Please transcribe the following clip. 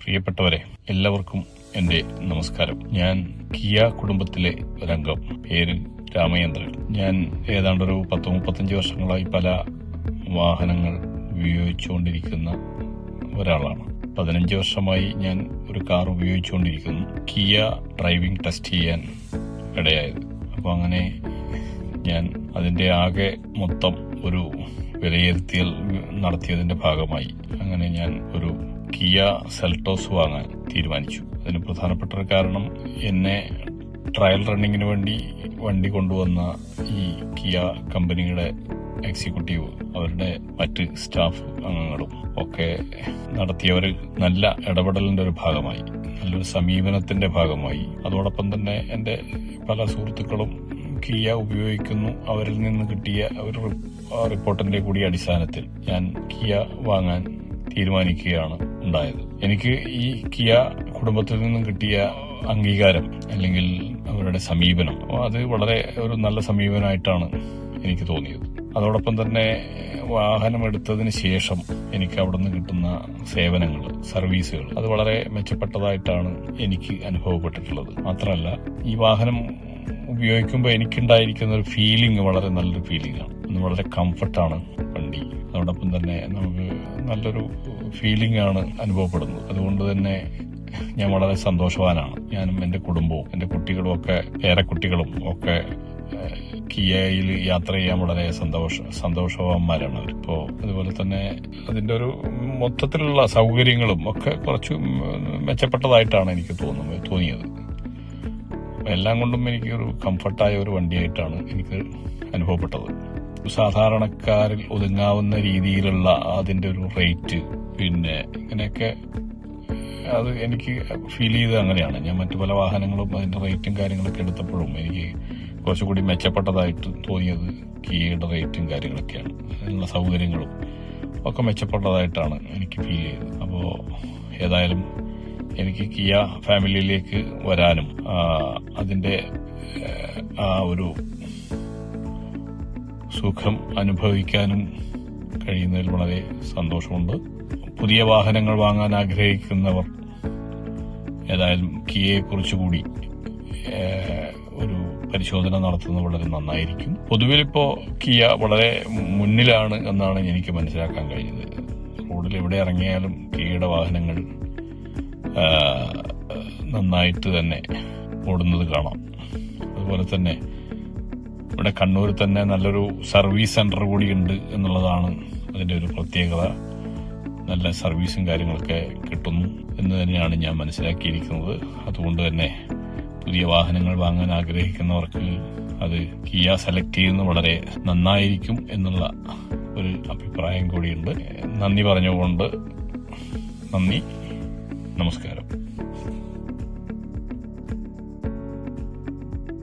പ്രിയപ്പെട്ടവരെ, എല്ലാവർക്കും എൻ്റെ നമസ്കാരം. ഞാൻ കിയ കുടുംബത്തിലെ ഒരംഗം, പേര് രാമചന്ദ്രൻ. ഞാൻ ഏതാണ്ടൊരു 10-35 വർഷങ്ങളായി പല വാഹനങ്ങൾ ഉപയോഗിച്ചുകൊണ്ടിരിക്കുന്ന ഒരാളാണ്. 15 വർഷമായി ഞാൻ ഒരു കാർ ഉപയോഗിച്ചുകൊണ്ടിരിക്കുന്നു. കിയ ഡ്രൈവിംഗ് ടെസ്റ്റ് ചെയ്യാൻ ഇടയായത്. അപ്പോൾ അങ്ങനെ ഞാൻ അതിൻ്റെ ആകെ മൊത്തം ഒരു വിലയിരുത്തൽ നടത്തിയതിൻ്റെ ഭാഗമായി അങ്ങനെ ഞാൻ ഒരു കിയ സെൽട്ടോസ് വാങ്ങാൻ തീരുമാനിച്ചു. അതിന് പ്രധാനപ്പെട്ട ഒരു കാരണം, എന്നെ ട്രയൽ റണ്ണിങ്ങിന് വേണ്ടി വണ്ടി കൊണ്ടുവന്ന ഈ കിയ കമ്പനിയുടെ എക്സിക്യൂട്ടീവ്, അവരുടെ മറ്റ് സ്റ്റാഫ് അംഗങ്ങളും ഒക്കെ നടത്തിയ ഒരു നല്ല ഇടപെടലിന്റെ ഒരു ഭാഗമായി, നല്ലൊരു സമീപനത്തിന്റെ ഭാഗമായി, അതോടൊപ്പം തന്നെ എൻ്റെ പല സുഹൃത്തുക്കളും കിയ ഉപയോഗിക്കുന്നു, അവരിൽ നിന്ന് കിട്ടിയ ഒരു റിപ്പോർട്ടിന്റെ കൂടി അടിസ്ഥാനത്തിൽ ഞാൻ കിയ വാങ്ങാൻ തീരുമാനിക്കുകയാണ് ഉണ്ടായത്. എനിക്ക് ഈ കിയ കുടുംബത്തിൽ നിന്നും കിട്ടിയ അംഗീകാരം അല്ലെങ്കിൽ അവരുടെ സമീപനം, അത് വളരെ ഒരു നല്ല സമീപനമായിട്ടാണ് എനിക്ക് തോന്നിയത്. അതോടൊപ്പം തന്നെ വാഹനം എടുത്തതിന് ശേഷം എനിക്ക് അവിടെ നിന്ന് കിട്ടുന്ന സേവനങ്ങൾ, സർവീസുകൾ, അത് വളരെ മെച്ചപ്പെട്ടതായിട്ടാണ് എനിക്ക് അനുഭവപ്പെട്ടിട്ടുള്ളത്. മാത്രമല്ല, ഈ വാഹനം ഉപയോഗിക്കുമ്പോൾ എനിക്കുണ്ടായിരിക്കുന്ന ഒരു ഫീലിംഗ് വളരെ നല്ലൊരു ഫീലിംഗ് ആണ്. വളരെ കംഫർട്ടാണ് വണ്ടി. അതോടൊപ്പം തന്നെ നമുക്ക് നല്ലൊരു ഫീലിംഗ് ആണ് അനുഭവപ്പെടുന്നത്. അതുകൊണ്ട് തന്നെ ഞാൻ വളരെ സന്തോഷവാനാണ്. ഞാനും എൻ്റെ കുടുംബവും എൻ്റെ കുട്ടികളും ഒക്കെ, പേരക്കുട്ടികളും ഒക്കെ കിയയിൽ യാത്ര ചെയ്യാൻ വളരെ സന്തോഷവാന്മാരാണ് അവർ. ഇപ്പോൾ അതുപോലെ തന്നെ അതിൻ്റെ ഒരു മൊത്തത്തിലുള്ള സൗകര്യങ്ങളും ഒക്കെ കുറച്ച് മെച്ചപ്പെട്ടതായിട്ടാണ് എനിക്ക് തോന്നിയത്. എല്ലാം കൊണ്ടും എനിക്ക് ഒരു കംഫർട്ടായ ഒരു വണ്ടിയായിട്ടാണ് എനിക്ക് അനുഭവപ്പെട്ടത്. സാധാരണക്കാരിൽ ഒതുങ്ങാവുന്ന രീതിയിലുള്ള അതിൻ്റെ ഒരു റേറ്റ്, പിന്നെ ഇങ്ങനെയൊക്കെ അത് എനിക്ക് ഫീൽ ചെയ്തത് അങ്ങനെയാണ്. ഞാൻ മറ്റു പല വാഹനങ്ങളും അതിൻ്റെ റേറ്റും കാര്യങ്ങളൊക്കെ എടുത്തപ്പോഴും എനിക്ക് കുറച്ചുകൂടി മെച്ചപ്പെട്ടതായിട്ട് തോന്നിയത് കിയയുടെ റേറ്റും കാര്യങ്ങളൊക്കെയാണ്. അതിനുള്ള സൗകര്യങ്ങളും ഒക്കെ മെച്ചപ്പെട്ടതായിട്ടാണ് എനിക്ക് ഫീൽ ചെയ്തത്. അപ്പോൾ ഏതായാലും എനിക്ക് കിയ ഫാമിലിയിലേക്ക് വരാനും അതിൻ്റെ ആ ഒരു സുഖം അനുഭവിക്കാനും കഴിയുന്നതിൽ വളരെ സന്തോഷമുണ്ട്. പുതിയ വാഹനങ്ങൾ വാങ്ങാൻ ആഗ്രഹിക്കുന്നവർ ഏതായാലും കിയയെക്കുറിച്ച് കൂടി ഒരു പരിശോധന നടത്തുന്നത് വളരെ നന്നായിരിക്കും. പൊതുവിലിപ്പോൾ കിയ വളരെ മുന്നിലാണ് എന്നാണ് എനിക്ക് മനസ്സിലാക്കാൻ കഴിഞ്ഞത്. റോഡിൽ എവിടെ ഇറങ്ങിയാലും കിയയുടെ വാഹനങ്ങൾ നന്നായിട്ട് തന്നെ ഓടുന്നത് കാണാം. അതുപോലെ തന്നെ ഇവിടെ കണ്ണൂരിൽ തന്നെ നല്ലൊരു സർവീസ് സെന്റർ കൂടി ഉണ്ട് എന്നുള്ളതാണ് അതിൻ്റെ ഒരു പ്രത്യേകത. നല്ല സർവീസും കാര്യങ്ങളൊക്കെ കിട്ടുന്നു എന്ന് തന്നെയാണ് ഞാൻ മനസ്സിലാക്കിയിരിക്കുന്നത്. അതുകൊണ്ട് തന്നെ പുതിയ വാഹനങ്ങൾ വാങ്ങാൻ ആഗ്രഹിക്കുന്നവർക്ക് അത് കിയ സെലക്ട് ചെയ്യുന്നത് വളരെ നന്നായിരിക്കും എന്നുള്ള ഒരു അഭിപ്രായം കൂടിയുണ്ട്. നന്ദി പറഞ്ഞുകൊണ്ട് നന്ദി, നമസ്കാരം.